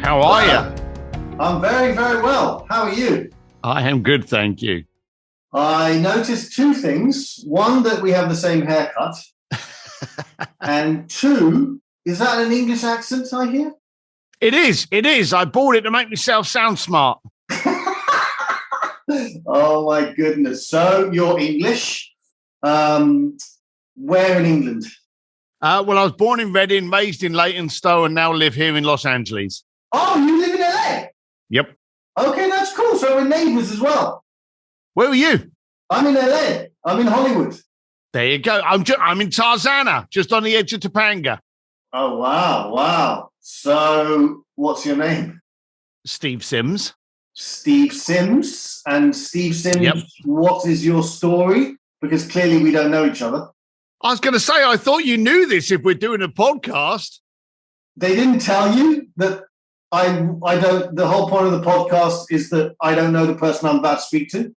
How are you? I'm very, very well. How are you? I am good, thank you. I noticed two things. One, that we have the same haircut. And two, is that an English accent I hear? It is. I bought it to make myself sound smart. Oh, my goodness. So you're English. Where in England? Well, I was born in Reading, raised in Leytonstone, and now live here in Los Angeles. Oh, you live in LA? Yep. Okay, that's cool. So we're neighbours as well. Where are you? I'm in LA. I'm in Hollywood. There you go. I'm in Tarzana, just on the edge of Topanga. Oh, wow. Wow. So what's your name? Steve Sims. Steve Sims. And Steve Sims, Yep. What is your story? Because clearly we don't know each other. I was going to say, I thought you knew this if we're doing a podcast. They didn't tell you that I don't, the whole point of the podcast is that I don't know the person I'm about to speak to.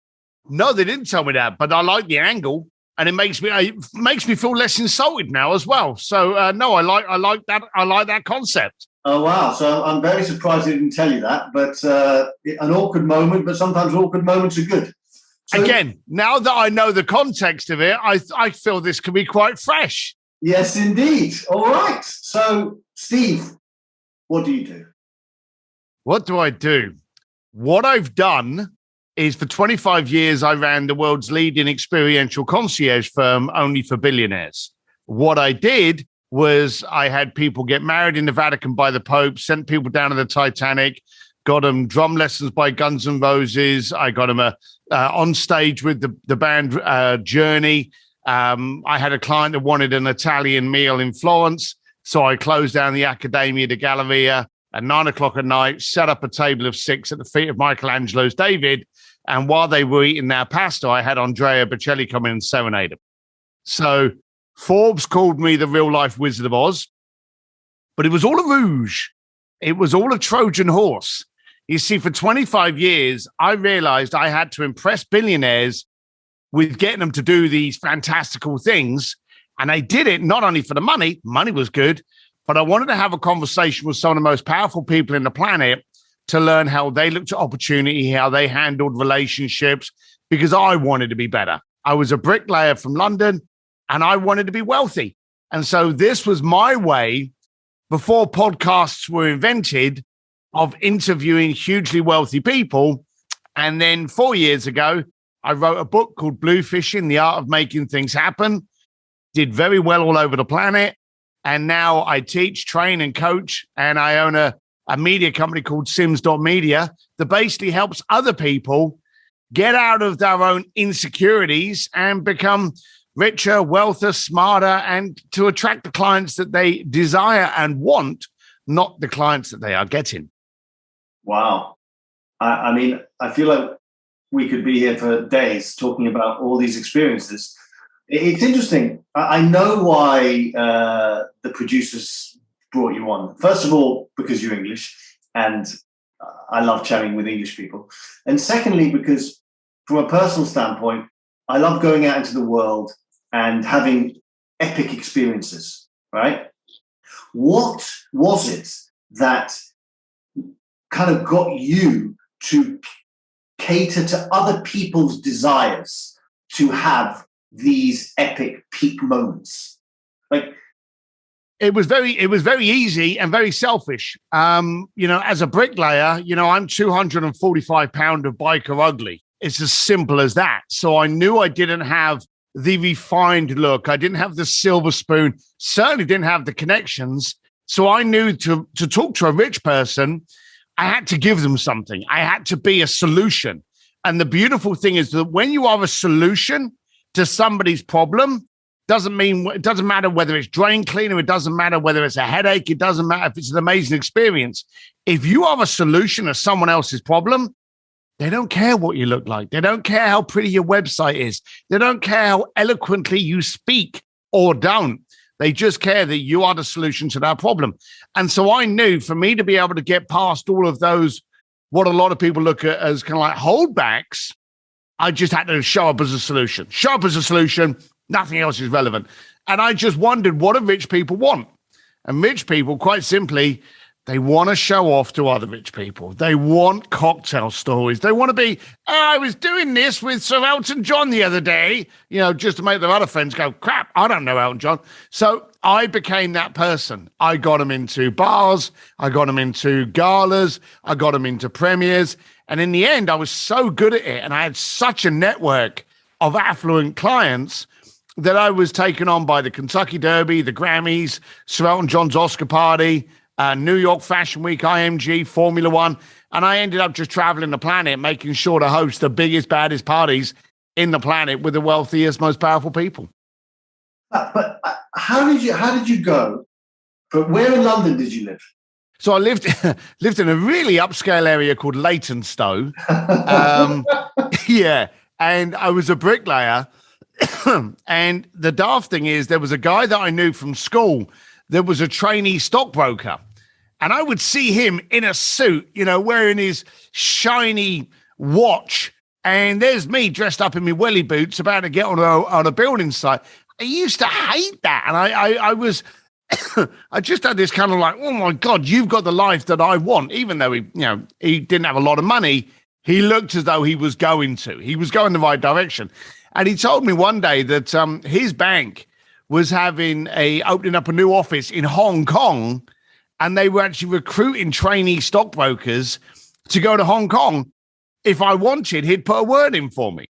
No, they didn't tell me that, but I like the angle, and it makes me feel less insulted now as well. So no, I like that concept. Oh, wow. So I'm very surprised they didn't tell you that, but an awkward moment, but sometimes awkward moments are good. So, again, now that I know the context of it, I feel this could be quite fresh. Yes, indeed. All right. So, Steve, what do you do? What do I do? What I've done is for 25 years, I ran the world's leading experiential concierge firm only for billionaires. What I did was I had people get married in the Vatican by the Pope, sent people down to the Titanic, got them drum lessons by Guns N' Roses. I got them on stage with the band Journey. I had a client that wanted an Italian meal in Florence. So I closed down the Accademia di Galleria at 9:00 at night, set up a table of 6 at the feet of Michelangelo's David. And while they were eating their pasta, I had Andrea Bocelli come in and serenade them. So Forbes called me the real life Wizard of Oz, but it was all a rouge. It was all a Trojan horse. You see, for 25 years, I realized I had to impress billionaires with getting them to do these fantastical things. And I did it not only for the money was good, but I wanted to have a conversation with some of the most powerful people in the planet to learn how they looked at opportunity, how they handled relationships, because I wanted to be better. I was a bricklayer from London and I wanted to be wealthy. And so this was my way, before podcasts were invented, of interviewing hugely wealthy people. And then 4 years ago, I wrote a book called Bluefishing, The Art of Making Things Happen. Did very well all over the planet. And now I teach, train, and coach. And I own a media company called Sims.media that basically helps other people get out of their own insecurities and become richer, wealthier, smarter, and to attract the clients that they desire and want, not the clients that they are getting. Wow. I mean, I feel like we could be here for days talking about all these experiences. It's interesting. I know why the producers brought you on. First of all, because you're English, and I love chatting with English people. And secondly, because from a personal standpoint, I love going out into the world and having epic experiences, right? What was it that kind of got you to cater to other people's desires to have these epic peak moments? Like, it was very easy and very selfish. As a bricklayer, I'm 245 pound of biker ugly. It's as simple as that. So I knew I didn't have the refined look. I didn't have the silver spoon, certainly didn't have the connections. So I knew to talk to a rich person, I had to give them something. I had to be a solution. And the beautiful thing is that when you are a solution to somebody's problem, it doesn't matter whether it's drain cleaner, it doesn't matter whether it's a headache, it doesn't matter if it's an amazing experience. If you are a solution to someone else's problem, they don't care what you look like. They don't care how pretty your website is. They don't care how eloquently you speak or don't. They just care that you are the solution to that problem. And so I knew for me to be able to get past all of those, what a lot of people look at as kind of like holdbacks, I just had to show up as a solution. Show up as a solution. Nothing else is relevant. And I just wondered, what do rich people want? And rich people, quite simply, they want to show off to other rich people. They want cocktail stories. They want to be, I was doing this with Sir Elton John the other day, just to make their other friends go, crap, I don't know Elton John. So I became that person. I got them into bars. I got them into galas. I got them into premieres. And in the end, I was so good at it, and I had such a network of affluent clients that I was taken on by the Kentucky Derby, the Grammys, Sir Elton John's Oscar party, New York Fashion Week, IMG, Formula One. And I ended up just traveling the planet, making sure to host the biggest, baddest parties in the planet with the wealthiest, most powerful people. But how did you go? But where in London did you live? So I lived in a really upscale area called Leytonstone. Yeah. And I was a bricklayer. And the daft thing is, there was a guy that I knew from school that was a trainee stockbroker. And I would see him in a suit, wearing his shiny watch. And there's me dressed up in my welly boots about to get on a building site. I used to hate that. And I was, I just had this kind of like, oh my God, you've got the life that I want. Even though he didn't have a lot of money, he looked as though he was going the right direction. And he told me one day that his bank was opening up a new office in Hong Kong, and they were actually recruiting trainee stockbrokers to go to Hong Kong. If I wanted, he'd put a word in for me.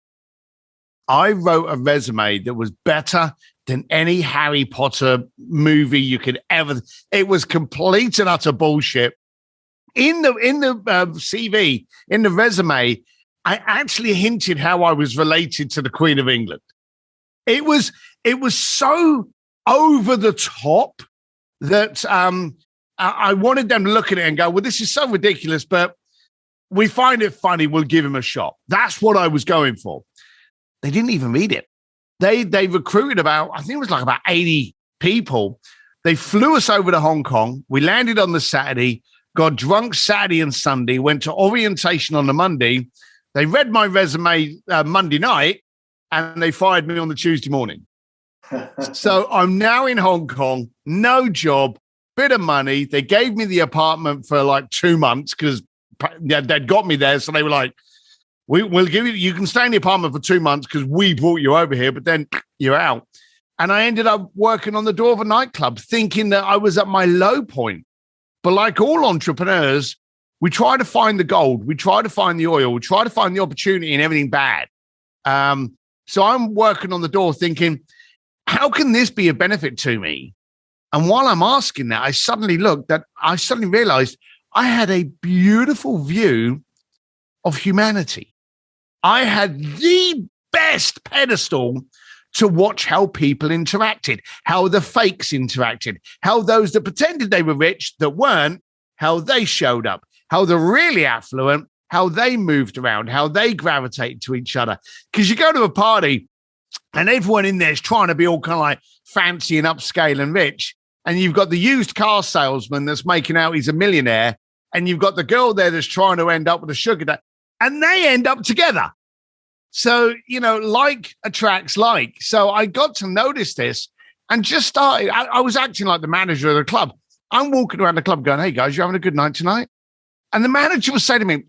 I wrote a resume that was better than any Harry Potter movie you could ever. It was complete and utter bullshit. In the CV, in the resume, I actually hinted how I was related to the Queen of England. It was so over the top that I wanted them to look at it and go, well, this is so ridiculous, but we find it funny. We'll give him a shot. That's what I was going for. They didn't even read it. They recruited about 80 people. They flew us over to Hong Kong. We landed on the Saturday, got drunk Saturday and Sunday, went to orientation on the Monday. They read my resume Monday night, and they fired me on the Tuesday morning. So I'm now in Hong Kong, no job, bit of money. They gave me the apartment for like 2 months because they'd got me there. So they were like, we'll give you can stay in the apartment for 2 months because we brought you over here, but then you're out. And I ended up working on the door of a nightclub thinking that I was at my low point. But like all entrepreneurs, we try to find the gold. We try to find the oil. We try to find the opportunity in everything bad. So I'm working on the door thinking, how can this be a benefit to me? And while I'm asking that, I suddenly realized I had a beautiful view of humanity. I had the best pedestal to watch how people interacted, how the fakes interacted, how those that pretended they were rich that weren't, how they showed up, how the really affluent, how they moved around, how they gravitated to each other. Because you go to a party and everyone in there is trying to be all kind of like fancy and upscale and rich. And you've got the used car salesman that's making out he's a millionaire. And you've got the girl there that's trying to end up with a sugar daddy. And they end up together. So, like attracts like. So I got to notice this and just started. I was acting like the manager of the club. I'm walking around the club going, hey, guys, you having a good night tonight? And the manager was saying to me,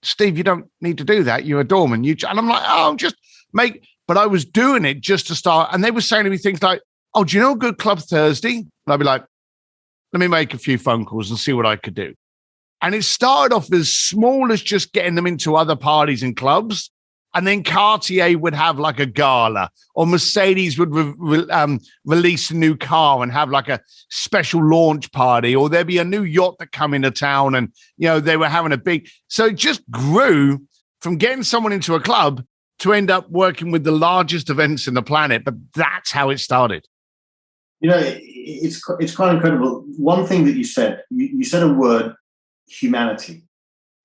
Steve, you don't need to do that. You're a doorman. And I'm like, oh, but I was doing it just to start. And they were saying to me things like, oh, do you know a good club Thursday? And I'd be like, let me make a few phone calls and see what I could do. And it started off as small as just getting them into other parties and clubs. And then Cartier would have like a gala, or Mercedes would release a new car and have like a special launch party, or there'd be a new yacht that come into town and, they were having a big. So it just grew from getting someone into a club to end up working with the largest events in the planet. But that's how it started. It's quite incredible. One thing that you said a word, humanity.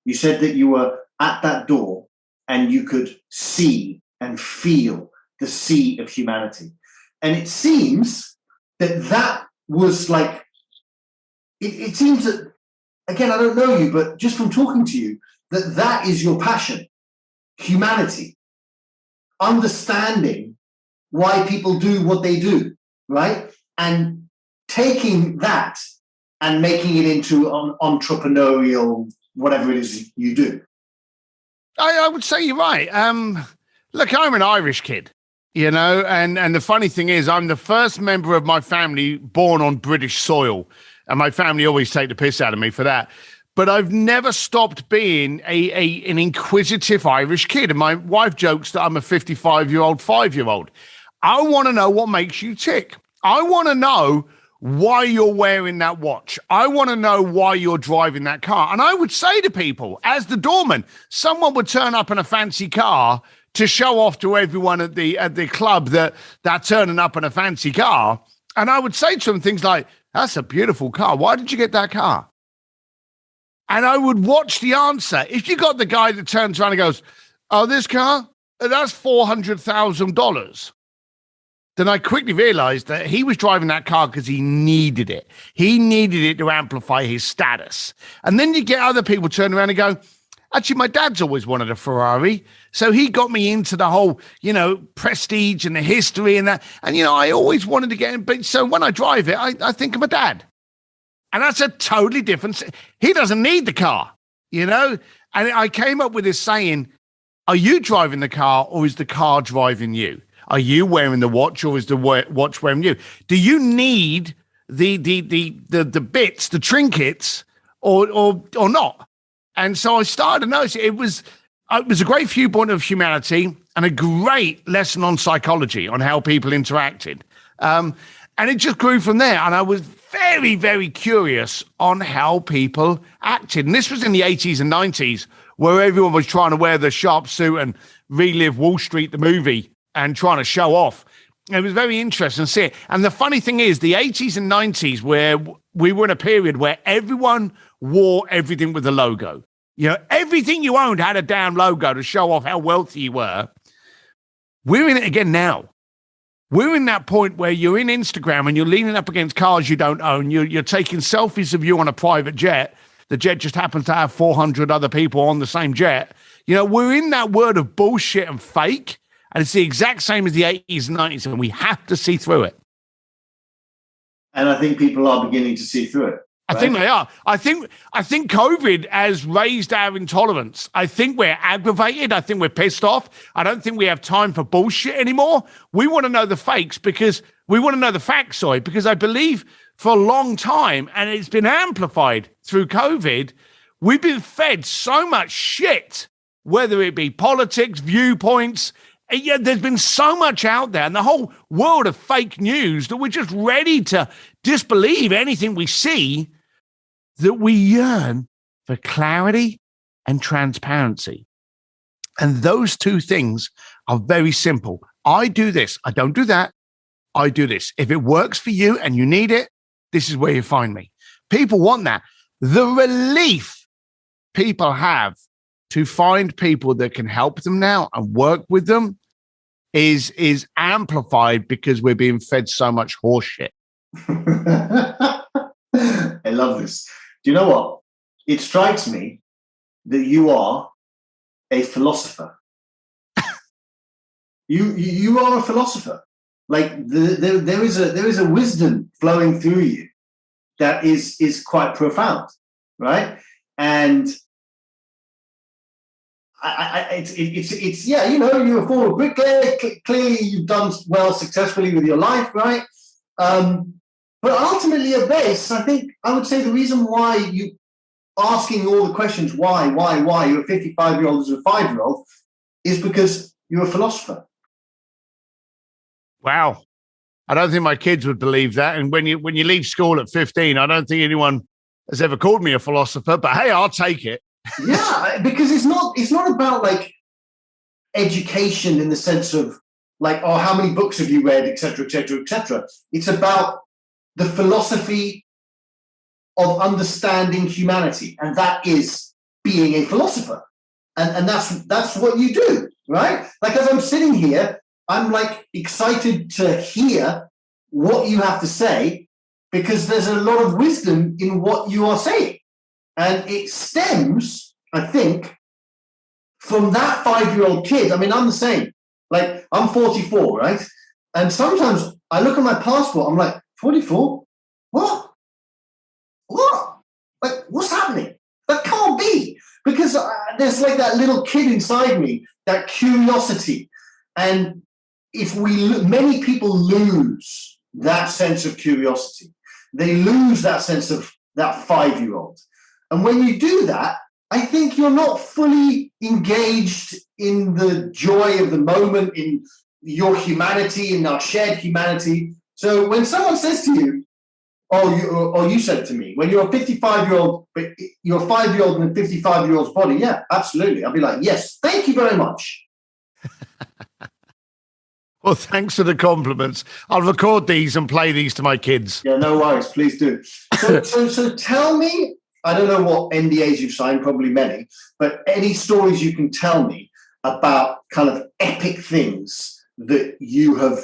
You said that you were at that door and you could see and feel the sea of humanity. And it seems that was like, it seems that, again, I don't know you, but just from talking to you, that is your passion, humanity. understanding why people do what they do, right? And taking that and making it into an entrepreneurial, whatever it is you do. I would say you're right. Look, I'm an Irish kid, and the funny thing is I'm the first member of my family born on British soil, and my family always take the piss out of me for that. But I've never stopped being an inquisitive Irish kid. And my wife jokes that I'm a 55-year-old, 5-year-old. I want to know what makes you tick. I want to know why you're wearing that watch. I want to know why you're driving that car. And I would say to people, as the doorman, someone would turn up in a fancy car to show off to everyone at the club that they're turning up in a fancy car. And I would say to them things like, that's a beautiful car. Why did you get that car? And I would watch the answer. If you got the guy that turns around and goes, oh, this car, that's $400,000. Then I quickly realized that he was driving that car because he needed it. He needed it to amplify his status. And then you get other people turn around and go, actually, my dad's always wanted a Ferrari. So he got me into the whole, prestige and the history and that. And, I always wanted to get in. But so when I drive it, I think of my dad. And that's a totally different. He doesn't need the car, And I came up with this saying, are you driving the car or is the car driving you? Are you wearing the watch or is the watch wearing you? Do you need the bits, the trinkets or not? And so I started to notice it was a great viewpoint of humanity and a great lesson on psychology, on how people interacted. And it just grew from there. And I was very, very curious on how people acted. And this was in the 80s and 90s where everyone was trying to wear the sharp suit and relive Wall Street, the movie, and trying to show off. It was very interesting to see it. And the funny thing is, the 80s and 90s, where we were in a period where everyone wore everything with a logo. Everything you owned had a damn logo to show off how wealthy you were. We're in it again now. We're in that point where you're in Instagram and you're leaning up against cars you don't own. You're taking selfies of you on a private jet. The jet just happens to have 400 other people on the same jet. We're in that world of bullshit and fake. And it's the exact same as the 80s and 90s, and we have to see through it. And I think people are beginning to see through it. Right? I think they are. I think COVID has raised our intolerance. I think we're aggravated. I think we're pissed off. I don't think we have time for bullshit anymore. We want to know the fakes because we want to know the facts, because I believe for a long time, and it's been amplified through COVID, we've been fed so much shit, whether it be politics, viewpoints. Yeah, there's been so much out there and the whole world of fake news that we're just ready to disbelieve anything we see, that we yearn for clarity and transparency. And those two things are very simple. I do this. I don't do that. I do this. If it works for you and you need it, this is where you find me. People want that. The relief people have to find people that can help them now and work with them is amplified because we're being fed so much horse shit. I love this. Do you know what? It strikes me that you are a philosopher. You are a philosopher. Like there is a wisdom flowing through you that is quite profound, right? And it's yeah, you're a former bricklayer. Clearly, you've done well successfully with your life, right? But ultimately, at base, I think I would say the reason why you asking all the questions, why, you're a 55-year-old as a 5-year-old, is because you're a philosopher. Wow, I don't think my kids would believe that. And when you leave school at 15, I don't think anyone has ever called me a philosopher. But hey, I'll take it. Yeah, because it's not about like education in the sense of like, oh, how many books have you read, et cetera, et cetera, et cetera. It's about the philosophy of understanding humanity, and that is being a philosopher, and that's what you do, right? Like as I'm sitting here, I'm like excited to hear what you have to say because there's a lot of wisdom in what you are saying. And it stems, I think, from that 5-year-old kid. I mean, I'm the same. Like, I'm 44, right? And sometimes I look at my passport, I'm like, 44? What? What? Like, what's happening? That can't be. Because there's like that little kid inside me, that curiosity. And many people lose that sense of curiosity. They lose that sense of that 5-year-old. And when you do that, I think you're not fully engaged in the joy of the moment, in your humanity, in our shared humanity. So when someone says to you, or you said to me, when you're a 55-year-old, but you're a 5-year-old in a 55-year-old's body, yeah, absolutely. I'll be like, yes, thank you very much. Well, thanks for the compliments. I'll record these and play these to my kids. Yeah, no worries. Please do. So tell me, I don't know what NDAs you've signed, probably many, but any stories you can tell me about kind of epic things that you have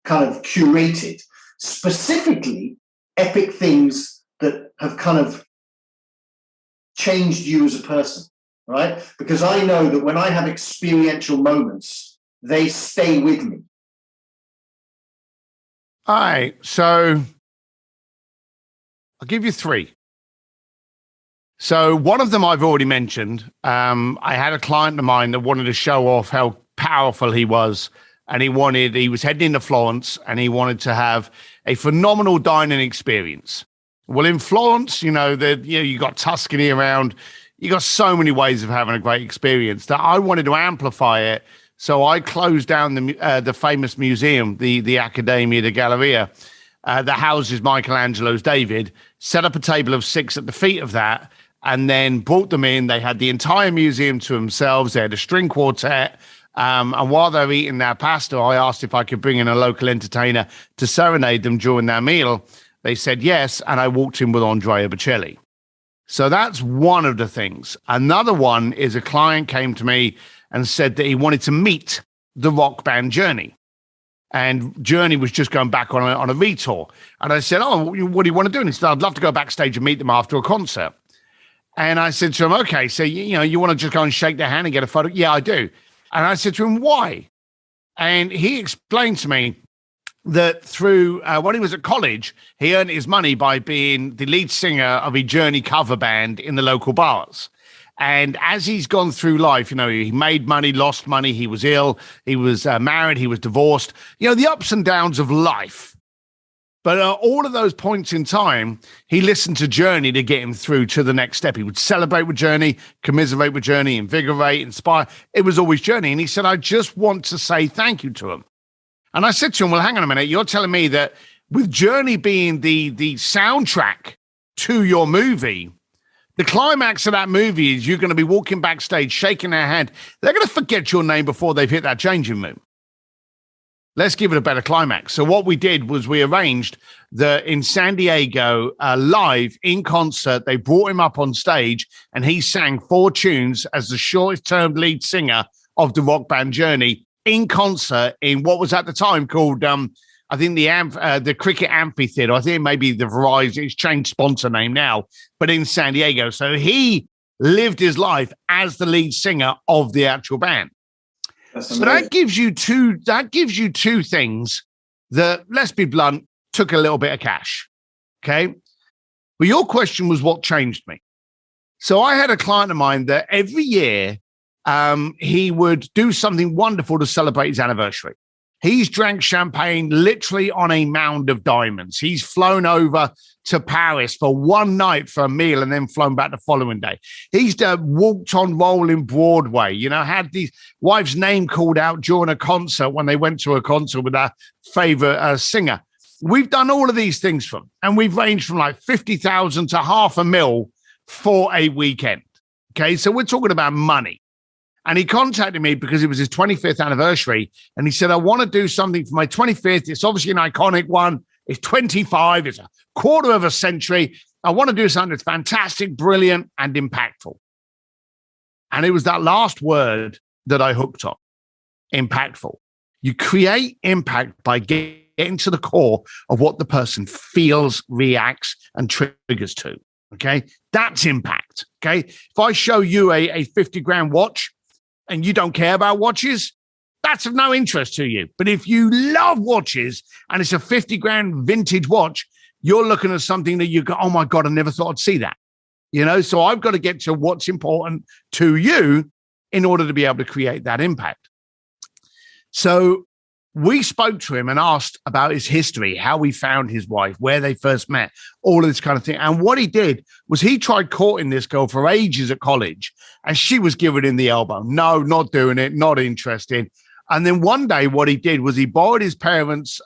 kind of curated, specifically epic things that have kind of changed you as a person, right? Because I know that when I have experiential moments, they stay with me. All right. So I'll give you 3. So one of them I've already mentioned. I had a client of mine that wanted to show off how powerful he was. And he was heading into Florence and he wanted to have a phenomenal dining experience. Well, in Florence, you got Tuscany around. You got so many ways of having a great experience that I wanted to amplify it. So I closed down the famous museum, the Accademia di Galleria, that houses Michelangelo's David, set up a table of 6 at the feet of that, and then brought them in. They had the entire museum to themselves. They had a string quartet. And while they're eating their pasta, I asked if I could bring in a local entertainer to serenade them during their meal. They said yes, and I walked in with Andrea Bocelli. So that's one of the things. Another one is a client came to me and said that he wanted to meet the rock band Journey. And Journey was just going back on a retour. And I said, oh, what do you want to do? And he said, I'd love to go backstage and meet them after a concert. And I said to him, okay, so you want to just go and shake their hand and get a photo? Yeah, I do. And I said to him, why? And he explained to me that through when he was at college, he earned his money by being the lead singer of a Journey cover band in the local bars. And as he's gone through life, he made money, lost money, he was ill, he was married, he was divorced, the ups and downs of life. But all of those points in time, he listened to Journey to get him through to the next step. He would celebrate with Journey, commiserate with Journey, invigorate, inspire. It was always Journey. And he said, I just want to say thank you to him. And I said to him, well, hang on a minute. You're telling me that with Journey being the soundtrack to your movie, the climax of that movie is you're going to be walking backstage, shaking their hand. They're going to forget your name before they've hit that changing room. Let's give it a better climax. So what we did was we arranged that in San Diego, live in concert, they brought him up on stage and he sang 4 tunes as the shortest-term lead singer of the rock band Journey in concert in what was at the time called, I think the Cricket Amphitheater. I think it may be the Verizon. It's changed sponsor name now, but in San Diego. So he lived his life as the lead singer of the actual band. So that gives you two things that, let's be blunt, took a little bit of cash. Okay. But your question was what changed me. So I had a client of mine that every year he would do something wonderful to celebrate his anniversary. He's drank champagne literally on a mound of diamonds. He's flown over to Paris for one night for a meal and then flown back the following day. He's walked on rolling Broadway, had his wife's name called out during a concert when they went to a concert with our favorite singer. We've done all of these things for him, and we've ranged from like 50,000 to $500,000 for a weekend. Okay, so we're talking about money. And he contacted me because it was his 25th anniversary. And he said, I want to do something for my 25th. It's obviously an iconic one. It's 25. It's a quarter of a century. I want to do something that's fantastic, brilliant, and impactful. And it was that last word that I hooked on, impactful. You create impact by getting to the core of what the person feels, reacts, and triggers to. Okay? That's impact. Okay? If I show you a 50 grand watch, and you don't care about watches, that's of no interest to you. But if you love watches and it's a 50 grand vintage watch, you're looking at something that you go, oh my God, I never thought I'd see that. So I've got to get to what's important to you in order to be able to create that impact. So we spoke to him and asked about his history, how he found his wife, where they first met, all of this kind of thing. And what he did was he tried courting this girl for ages at college, and she was giving him the elbow. No, not doing it, not interested. And then one day what he did was he borrowed his parents'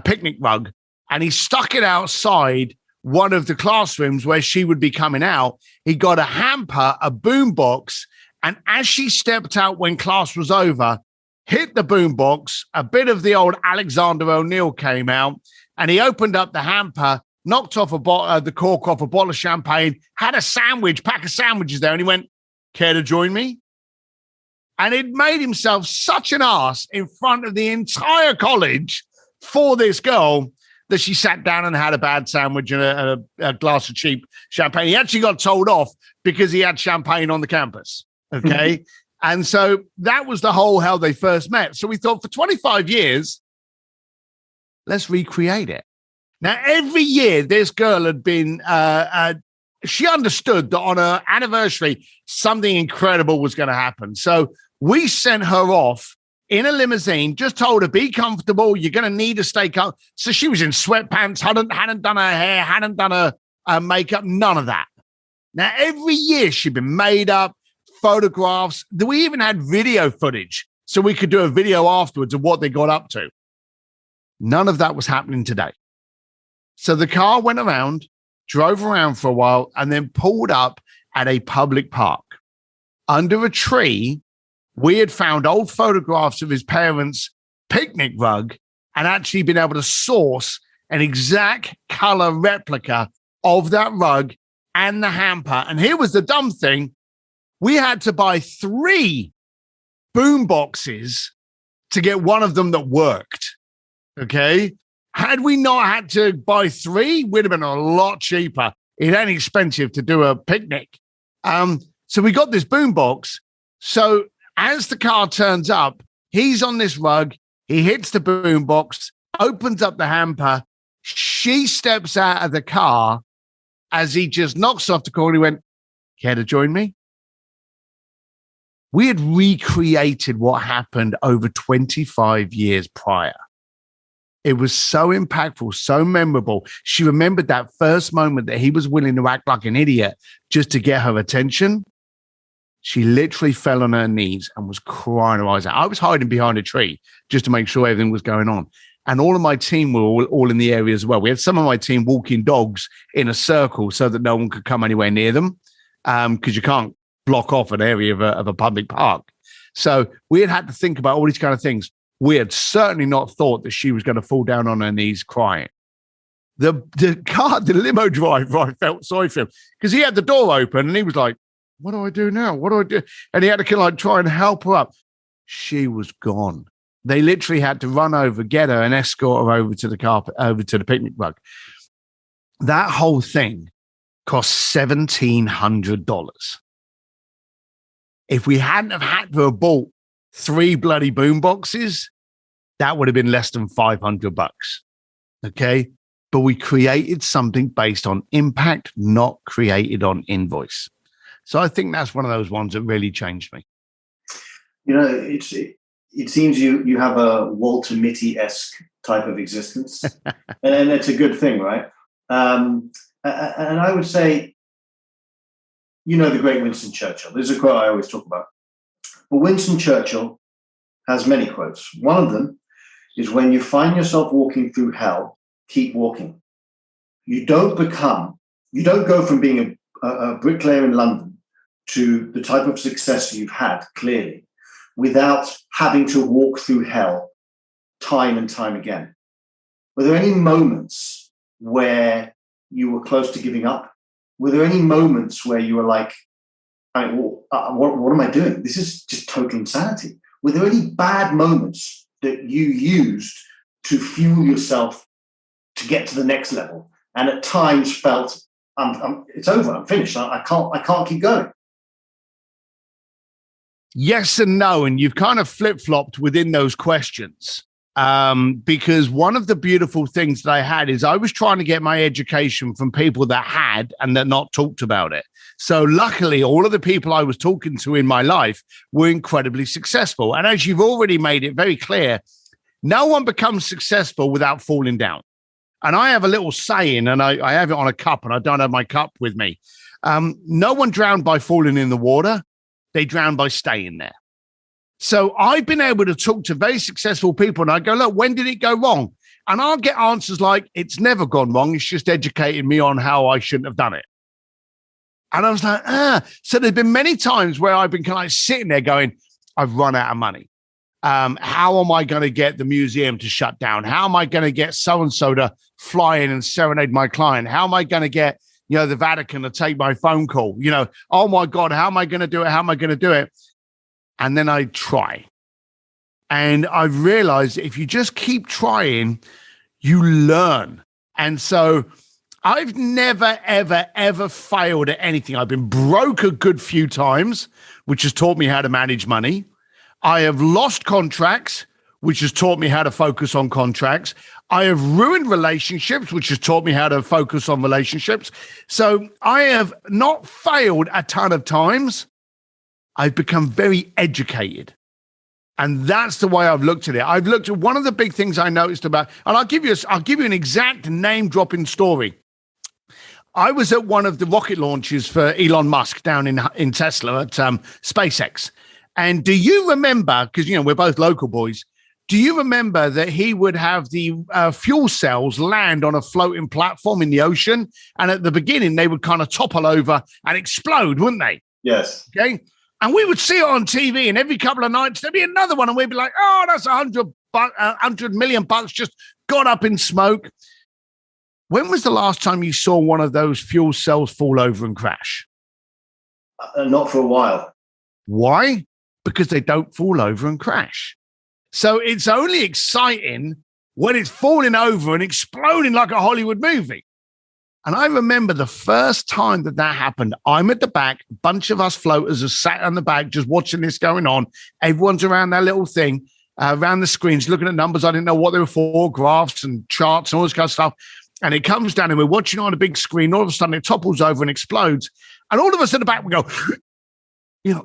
picnic rug, and he stuck it outside one of the classrooms where she would be coming out. He got a hamper, a boombox, and as she stepped out when class was over, hit the boombox, a bit of the old Alexander O'Neill came out, and he opened up the hamper, knocked off the cork off a bottle of champagne, had a pack of sandwiches there, and he went, care to join me? And it made himself such an ass in front of the entire college for this girl that she sat down and had a bad sandwich and a glass of cheap champagne. He actually got told off because he had champagne on the campus, okay? And so that was the whole how they first met. So we thought for 25 years, let's recreate it. Now, every year, this girl had been, she understood that on her anniversary, something incredible was going to happen. So we sent her off in a limousine, just told her, be comfortable. You're going to need to stay calm. So she was in sweatpants, hadn't done her hair, hadn't done her makeup, none of that. Now, every year she'd been made up, photographs. We even had video footage so we could do a video afterwards of what they got up to. None of that was happening today. So the car went around, drove around for a while, and then pulled up at a public park. Under a tree, we had found old photographs of his parents' picnic rug and actually been able to source an exact color replica of that rug and the hamper. And here was the dumb thing. We had to buy 3 boom boxes to get one of them that worked. Okay. Had we not had to buy 3, we'd have been a lot cheaper. It ain't expensive to do a picnic. So we got this boom box. So as the car turns up, he's on this rug. He hits the boom box, opens up the hamper. She steps out of the car as he just knocks off the corner. He went, care to join me? We had recreated what happened over 25 years prior. It was so impactful, so memorable. She remembered that first moment that he was willing to act like an idiot just to get her attention. She literally fell on her knees and was crying her eyes out. I was hiding behind a tree just to make sure everything was going on. And all of my team were all in the area as well. We had some of my team walking dogs in a circle so that no one could come anywhere near them, because you can't block off an area of a public park. So we had to think about all these kind of things. We had certainly not thought that she was going to fall down on her knees crying. The limo driver, I felt sorry for him because he had the door open and he was like, what do I do now? What do I do? And he had to kind of like try and help her up. She was gone. They literally had to run over, get her, and escort her over to the carpet, over to the picnic rug. That whole thing cost $1,700. If we hadn't have had to have bought 3 bloody boom boxes, that would have been less than $500. Okay. But we created something based on impact, not created on invoice. So I think that's one of those ones that really changed me. You know, it seems you have a Walter Mitty-esque type of existence, and it's a good thing, right? And I would say, you know, the great Winston Churchill. There's a quote I always talk about. But Winston Churchill has many quotes. One of them is, when you find yourself walking through hell, keep walking. You don't go from being a bricklayer in London to the type of success you've had, clearly, without having to walk through hell time and time again. Were there any moments where you were close to giving up? Were there any moments where you were like, what am I doing? This is just total insanity. Were there any bad moments that you used to fuel yourself to get to the next level, and at times felt, it's over, I'm finished, I can't keep going? Yes and no. And you've kind of flip-flopped within those questions. Because one of the beautiful things that I had is I was trying to get my education from people that had and that not talked about it. So luckily, all of the people I was talking to in my life were incredibly successful. And as you've already made it very clear, no one becomes successful without falling down. And I have a little saying, and I have it on a cup, and I don't have my cup with me. No one drowned by falling in the water. They drown by staying there. So I've been able to talk to very successful people, and I go, look, when did it go wrong? And I'll get answers like, it's never gone wrong. It's just educated me on how I shouldn't have done it. And I was like, So there's been many times where I've been kind of sitting there going, I've run out of money. How am I going to get the museum to shut down? How am I going to get so-and-so to fly in and serenade my client? How am I going to get, the Vatican to take my phone call? Oh my God, how am I going to do it? How am I going to do it? And then I try. And I've realized if you just keep trying, you learn. And so I've never, ever, ever failed at anything. I've been broke a good few times, which has taught me how to manage money. I have lost contracts, which has taught me how to focus on contracts. I have ruined relationships, which has taught me how to focus on relationships. So I have not failed a ton of times. I've become very educated. And that's the way I've looked at it. I've looked at one of the big things I noticed about, and I'll give you an exact name-dropping story. I was at one of the rocket launches for Elon Musk down in Tesla at SpaceX. And do you remember, because, we're both local boys, do you remember that he would have the fuel cells land on a floating platform in the ocean? And at the beginning, they would kind of topple over and explode, wouldn't they? Yes. Okay. And we would see it on TV, and every couple of nights, there'd be another one. And we'd be like, oh, that's $100 million just got up in smoke. When was the last time you saw one of those fuel cells fall over and crash? Not for a while. Why? Because they don't fall over and crash. So it's only exciting when it's falling over and exploding like a Hollywood movie. And I remember the first time that happened, I'm at the back, a bunch of us floaters are sat on the back just watching this going on. Everyone's around that little thing, around the screens, looking at numbers. I didn't know what they were for, graphs and charts and all this kind of stuff. And it comes down and we're watching on a big screen. All of a sudden it topples over and explodes. And all of us at the back, we go,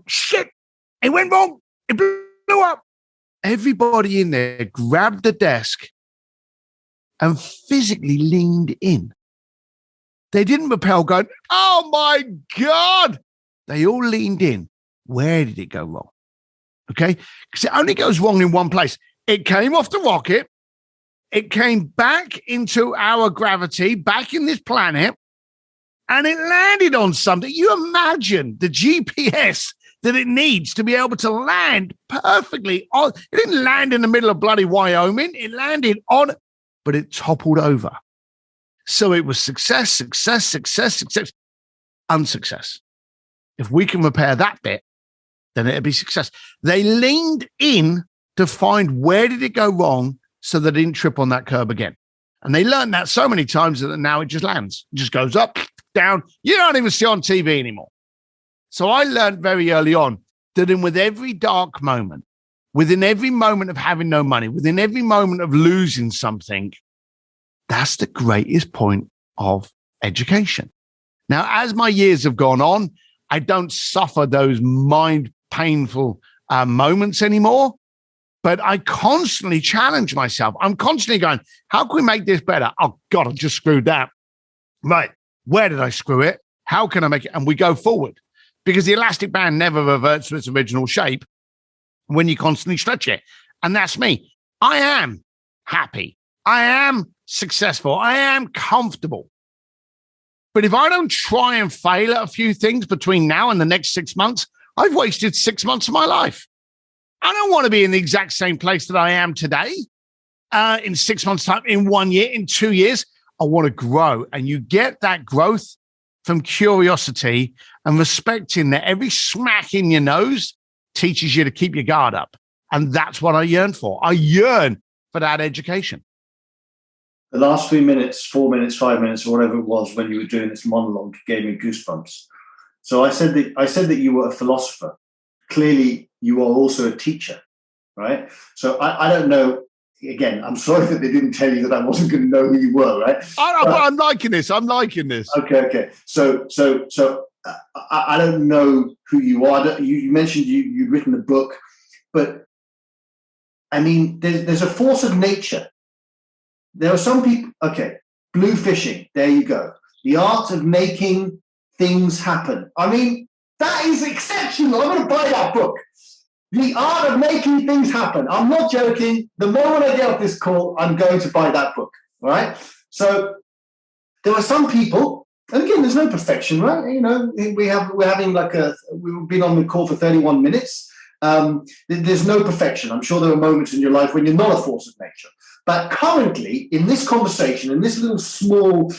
shit, it went wrong. It blew up. Everybody in there grabbed the desk and physically leaned in. They didn't repel going, oh my God. They all leaned in. Where did it go wrong? Okay. Because it only goes wrong in one place. It came off the rocket. It came back into our gravity, back in this planet, and it landed on something. You imagine the GPS that it needs to be able to land perfectly on. It didn't land in the middle of bloody Wyoming. It landed on, but it toppled over. So it was success, success, success, success, unsuccess. If we can repair that bit, then it'll be success. They leaned in to find where did it go wrong so they didn't trip on that curb again. And they learned that so many times that now it just lands. It just goes up, down. You don't even see it on TV anymore. So I learned very early on that with every dark moment, within every moment of having no money, within every moment of losing something, that's the greatest point of education. Now, as my years have gone on, I don't suffer those painful moments anymore, but I constantly challenge myself. I'm constantly going, how can we make this better? Oh God, I just screwed that. Right. Where did I screw it? How can I make it? And we go forward because the elastic band never reverts to its original shape when you constantly stretch it. And that's me. I am happy. I am successful. I am comfortable. But if I don't try and fail at a few things between now and the next 6 months, I've wasted 6 months of my life. I don't want to be in the exact same place that I am today in 6 months' time, in 1 year, in 2 years. I want to grow. And you get that growth from curiosity and respecting that every smack in your nose teaches you to keep your guard up. And that's what I yearn for. I yearn for that education. The last 3 minutes, 4 minutes, 5 minutes, or whatever it was when you were doing this monologue gave me goosebumps. So I said that you were a philosopher. Clearly, you are also a teacher, right? So I don't know. Again, I'm sorry that they didn't tell you that I wasn't going to know who you were, right? I'm liking this. I'm liking this. Okay. So I don't know who you are. You mentioned you'd written a book, but I mean, there's a force of nature. There are some people. Okay, blue fishing. There you go. The art of making things happen. I mean, that is exceptional. I'm going to buy that book. The art of making things happen. I'm not joking. The moment I get off this call, I'm going to buy that book. All right. So there are some people, and again, there's no perfection, right? You know, we've been on the call for 31 minutes. There's no perfection. I'm sure there are moments in your life when you're not a force of nature. But currently, in this conversation, in this little small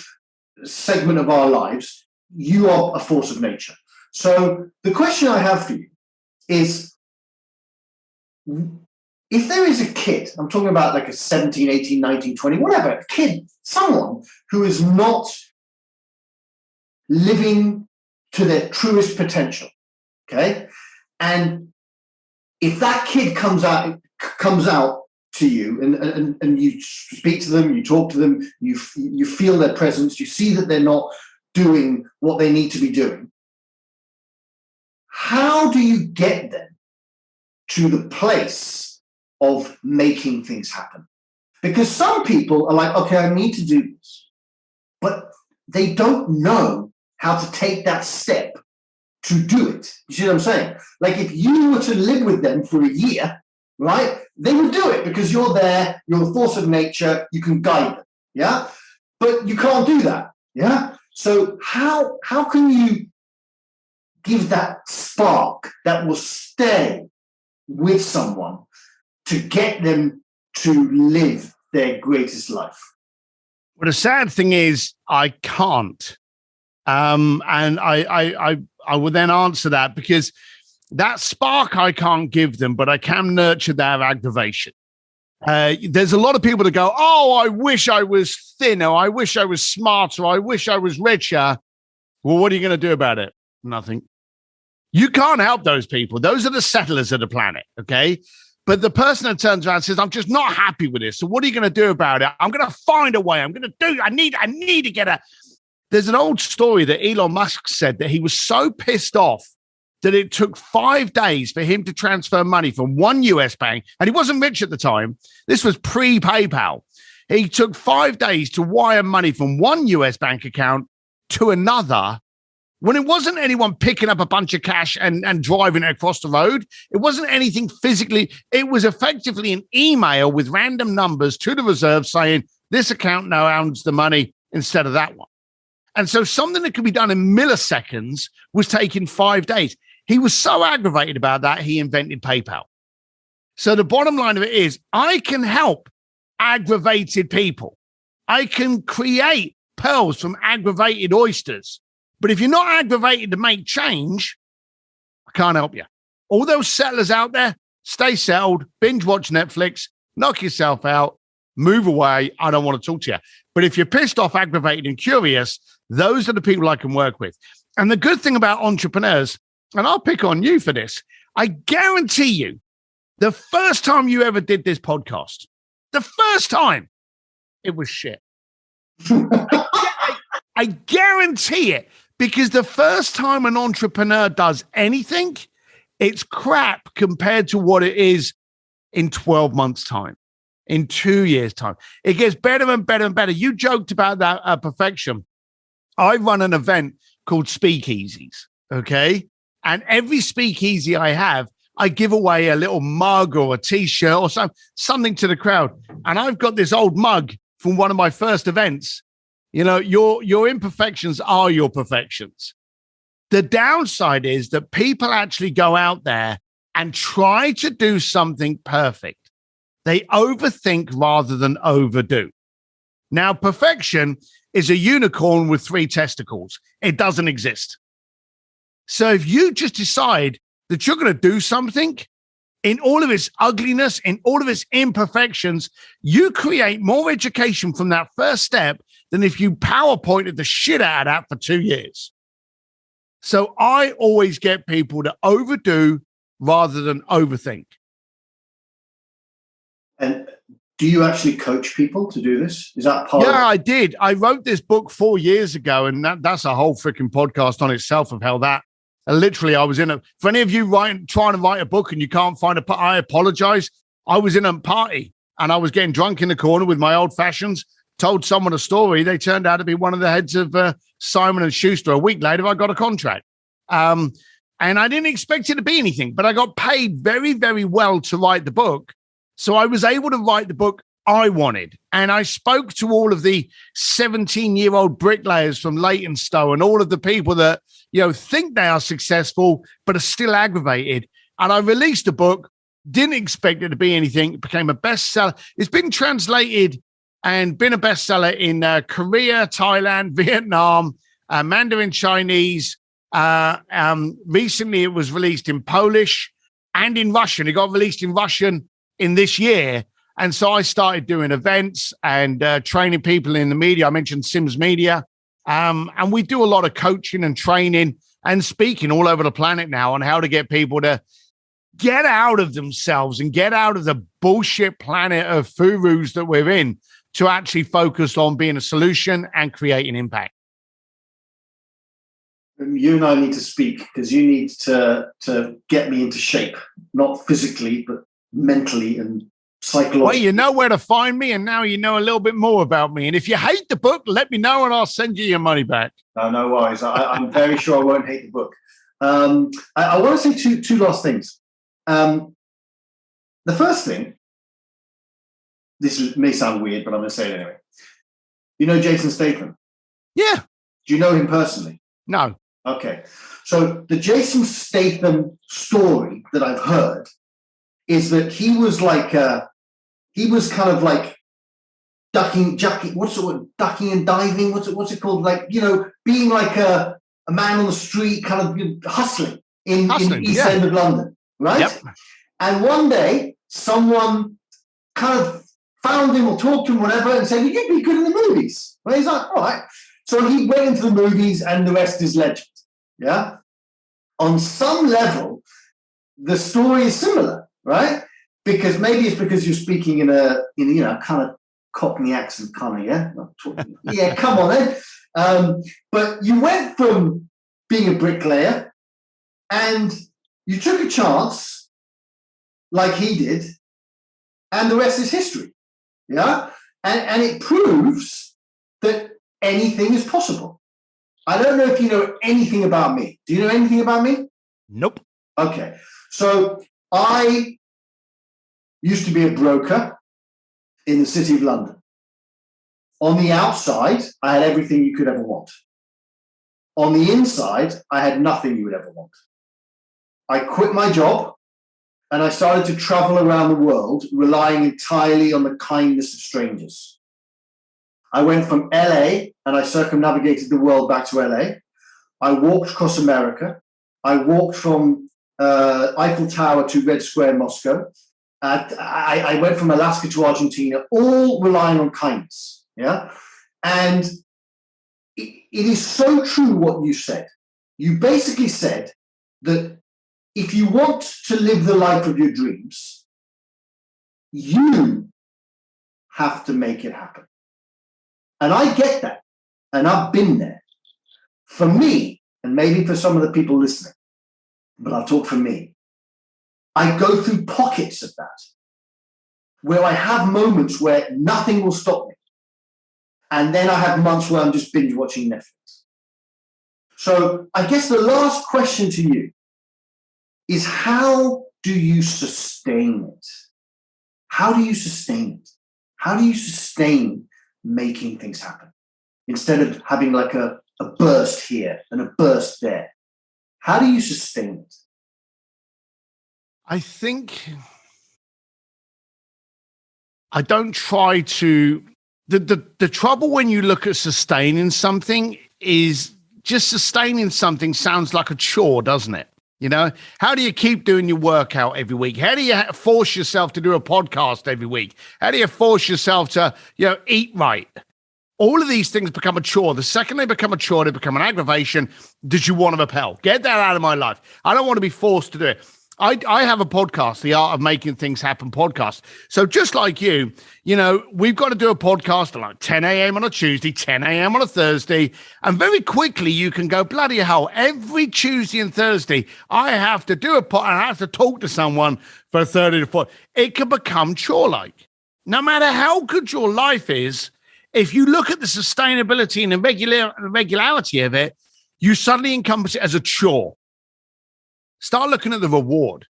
segment of our lives, you are a force of nature. So the question I have for you is, if there is a kid, I'm talking about like a 17, 18, 19, 20, whatever, a kid, someone who is not living to their truest potential, okay? And if that kid comes out to you and you speak to them, you talk to them, you feel their presence, you see that they're not doing what they need to be doing, how do you get them to the place of making things happen? Because some people are like, okay, I need to do this, but they don't know how to take that step to do it. You see what I'm saying? Like if you were to live with them for a year, right, they would do it because you're there, you're the force of nature, you can guide them, yeah? But you can't do that, yeah? So how can you give that spark that will stay with someone to get them to live their greatest life? Well, the sad thing is I can't. And I will then answer that, because that spark I can't give them, but I can nurture their aggravation. There's a lot of people that go, oh, I wish I was thinner. I wish I was smarter. I wish I was richer. Well, what are you going to do about it? Nothing. You can't help those people. Those are the settlers of the planet, okay? But the person that turns around and says, I'm just not happy with this. So what are you going to do about it? I'm going to find a way. I'm going to do, I need to get a... There's an old story that Elon Musk said that he was so pissed off that it took 5 days for him to transfer money from one US bank. And he wasn't rich at the time. This was pre-PayPal. He took 5 days to wire money from one US bank account to another, when it wasn't anyone picking up a bunch of cash and driving it across the road. It wasn't anything physically. It was effectively an email with random numbers to the reserve saying, this account now owns the money instead of that one. And so something that could be done in milliseconds was taking 5 days. He was so aggravated about that, he invented PayPal. So the bottom line of it is, I can help aggravated people. I can create pearls from aggravated oysters. But if you're not aggravated to make change, I can't help you. All those settlers out there, stay settled, binge watch Netflix, knock yourself out, move away. I don't want to talk to you. But if you're pissed off, aggravated, and curious, those are the people I can work with. And the good thing about entrepreneurs, and I'll pick on you for this, I guarantee you, the first time you ever did this podcast, the first time, it was shit. I guarantee it. Because the first time an entrepreneur does anything, it's crap compared to what it is in 12 months' time, in 2 years' time. It gets better and better and better. You joked about that perfection. I run an event called Speakeasies, okay? And every speakeasy I have, I give away a little mug or a T-shirt or something to the crowd. And I've got this old mug from one of my first events. You know, your imperfections are your perfections. The downside is that people actually go out there and try to do something perfect. They overthink rather than overdo. Now, perfection is a unicorn with 3 testicles. It doesn't exist. So if you just decide that you're going to do something in all of its ugliness, in all of its imperfections, you create more education from that first step than if you PowerPointed the shit out of that for 2 years. So I always get people to overdo rather than overthink. And do you actually coach people to do this? Is that part of it? Yeah, I did. I wrote this book 4 years ago, and that's a whole freaking podcast on itself of how that literally I was in a, for any of you trying to write a book and you can't find I apologize. I was in a party and I was getting drunk in the corner with my old fashions, told someone a story. They turned out to be one of the heads of Simon & Schuster. A week later, I got a contract. And I didn't expect it to be anything, but I got paid very, very well to write the book. So I was able to write the book I wanted. And I spoke to all of the 17-year-old bricklayers from Leytonstone and all of the people that, think they are successful, but are still aggravated. And I released a book, didn't expect it to be anything. It became a bestseller. It's been translated and been a bestseller in Korea, Thailand, Vietnam, Mandarin Chinese. Recently, it was released in Polish and in Russian. It got released in Russian in this year. And so I started doing events and training people in the media. I mentioned Sims Media. And we do a lot of coaching and training and speaking all over the planet now on how to get people to get out of themselves and get out of the bullshit planet of furus that we're in to actually focus on being a solution and creating impact. You and I need to speak because you need to get me into shape, not physically, but mentally and psychologically. Well, you know where to find me, and now you know a little bit more about me. And if you hate the book, let me know and I'll send you your money back. No worries. I'm very sure I won't hate the book. I want to say two last things. The first thing, this may sound weird, but I'm going to say it anyway. You know Jason Statham? Yeah. Do you know him personally? No. Okay. So the Jason Statham story that I've heard is that he was kind of like ducking and diving. What's it called? Like, being like a man on the street, kind of hustling in East End of London, right? Yep. And one day someone kind of found him or talked to him, whatever, and said, "You'd be good in the movies." Well, he's like, "All right." So he went into the movies, and the rest is legend. Yeah. On some level, the story is similar, right? Because maybe it's because you're speaking in a kind of Cockney accent, kind of, yeah? Yeah, come on then. But you went from being a bricklayer and you took a chance like he did, and the rest is history, yeah? And it proves that anything is possible. I don't know if you know anything about me. Do you know anything about me? Nope. Okay. So I used to be a broker in the City of London. On the outside, I had everything you could ever want. On the inside, I had nothing you would ever want. I quit my job and I started to travel around the world, relying entirely on the kindness of strangers. I went from LA and I circumnavigated the world back to LA. I walked across America. I walked from Eiffel Tower to Red Square, Moscow. I went from Alaska to Argentina, all relying on kindness. Yeah. And it is so true what you said. You basically said that if you want to live the life of your dreams, you have to make it happen. And I get that. And I've been there. For me, and maybe for some of the people listening, but I'll talk for me, I go through pockets of that where I have moments where nothing will stop me. And then I have months where I'm just binge watching Netflix. So I guess the last question to you is, how do you sustain it? How do you sustain it? How do you sustain making things happen instead of having like a burst here and a burst there? How do you sustain it? I think I don't try to. The trouble when you look at sustaining something is just sustaining something sounds like a chore, doesn't it? How do you keep doing your workout every week? How do you force yourself to do a podcast every week? How do you force yourself to, eat right? All of these things become a chore. The second they become a chore, they become an aggravation that you want to repel. Get that out of my life. I don't want to be forced to do it. I have a podcast, the Art of Making Things Happen podcast. So just like you, we've got to do a podcast at like 10 a.m. on a Tuesday, 10 a.m. on a Thursday. And very quickly you can go, bloody hell, every Tuesday and Thursday, I have to do a pod and I have to talk to someone for 30 to 40. It can become chore-like. No matter how good your life is, if you look at the sustainability and the regularity of it, you suddenly encompass it as a chore. Start looking at the reward.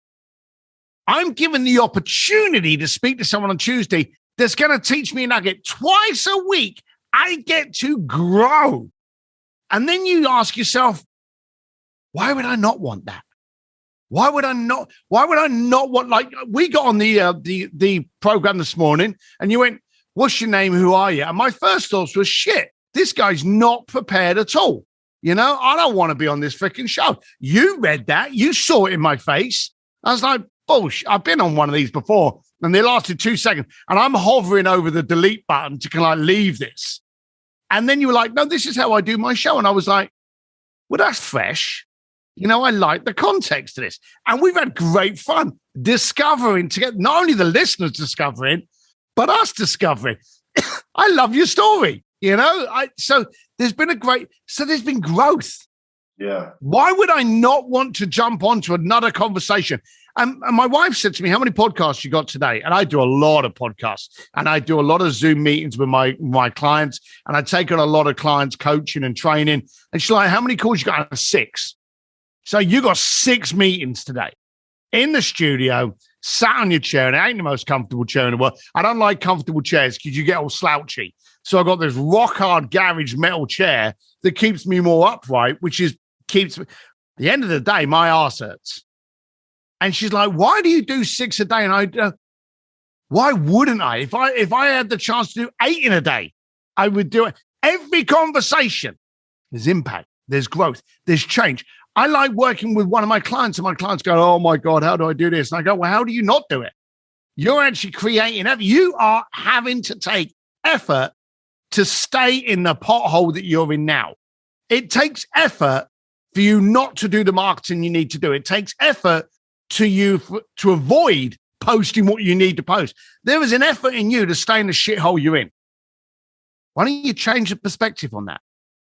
I'm given the opportunity to speak to someone on Tuesday that's going to teach me a nugget twice a week. I get to grow. And then you ask yourself, why would I not want that? Why would I not want, like, we got on the program this morning and you went, what's your name? Who are you? And my first thoughts was, shit, this guy's not prepared at all. I don't want to be on this freaking show. You read that. You saw it in my face. I was like, bullshit. I've been on one of these before and they lasted 2 seconds and I'm hovering over the delete button to kind of like leave this. And then you were like, no, this is how I do my show. And I was like, well, that's fresh. I like the context of this. And we've had great fun discovering together, not only the listeners discovering, but us discovering. I love your story. So there's been there's been growth. Yeah. Why would I not want to jump onto another conversation? And my wife said to me, how many podcasts you got today? And I do a lot of podcasts and I do a lot of Zoom meetings with my clients. And I take on a lot of clients coaching and training. And she's like, how many calls you got? 6. So you got 6 meetings today in the studio, sat on your chair, and it ain't the most comfortable chair in the world. I don't like comfortable chairs because you get all slouchy. So I got this rock hard garage metal chair that keeps me more upright, keeps me. At the end of the day, my arse hurts. And she's like, why do you do 6 a day? And I why wouldn't I? If I had the chance to do 8 in a day, I would do it. Every conversation, there's impact, there's growth, there's change. I like working with one of my clients and my clients go, oh my God, how do I do this? And I go, well, how do you not do it? You're actually creating effort. You are having to take effort to stay in the pothole that you're in now. It takes effort for you not to do the marketing you need to do. It takes effort to avoid posting what you need to post. There is an effort in you to stay in the shithole you're in. Why don't you change the perspective on that?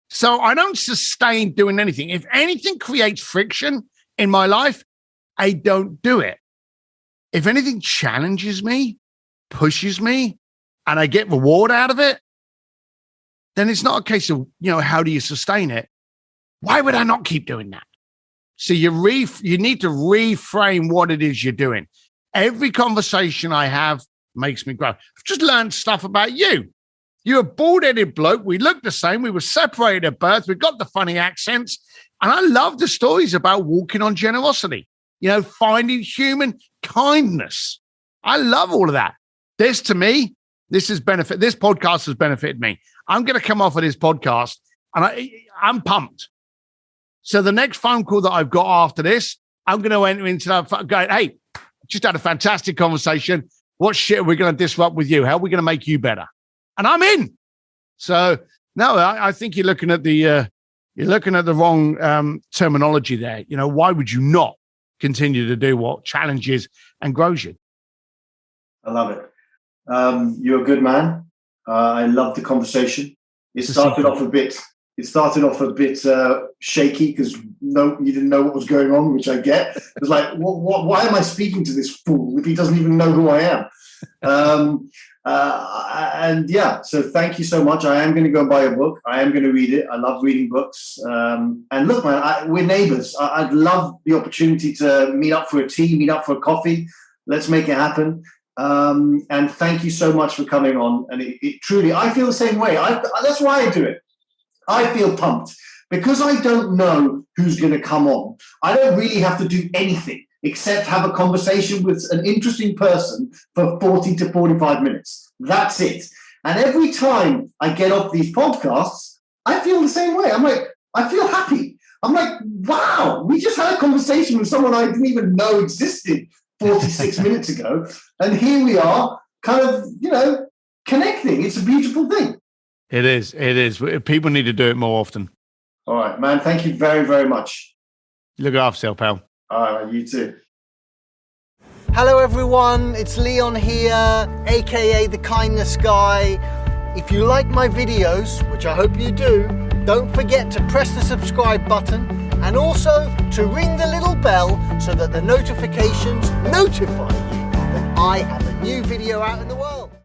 So I don't sustain doing anything. If anything creates friction in my life, I don't do it. If anything challenges me, pushes me, and I get reward out of it, then it's not a case of, how do you sustain it? Why would I not keep doing that? So you need to reframe what it is you're doing. Every conversation I have makes me grow. I've just learned stuff about you. You're a bald-headed bloke. We look the same. We were separated at birth. We've got the funny accents. And I love the stories about walking on generosity, finding human kindness. I love all of that. This, to me, this podcast has benefited me. I'm going to come off of this podcast and I'm pumped. So the next phone call that I've got after this, I'm going to enter into that going, hey, just had a fantastic conversation. What shit are we going to disrupt with you? How are we going to make you better? And I'm in. So no, I think you're looking at the wrong terminology there. Why would you not continue to do what challenges and grows you? I love it. You're a good man. I love the conversation. It started off a bit shaky because you didn't know what was going on, which I get. It's like, why am I speaking to this fool if he doesn't even know who I am? So thank you so much. I am going to go and buy a book. I am going to read it. I love reading books. And look, man, we're neighbors. I'd love the opportunity to meet up for a tea, meet up for a coffee. Let's make it happen. And thank you so much for coming on. And it truly, I feel the same way. That's why I do it. I feel pumped because I don't know who's going to come on. I don't really have to do anything except have a conversation with an interesting person for 40 to 45 minutes. That's it. And every time I get off these podcasts, I feel the same way. I'm like, I feel happy. I'm like, wow, we just had a conversation with someone I didn't even know existed 46 minutes ago. And here we are kind of, connecting. It's a beautiful thing. It is. People need to do it more often. All right, man. Thank you very, very much. Look after yourself, pal. All right, you too. Hello everyone, it's Leon here, aka the Kindness Guy. If you like my videos, which I hope you do, don't forget to press the subscribe button and also to ring the little bell so that the notifications notify you that I have a new video out in the world.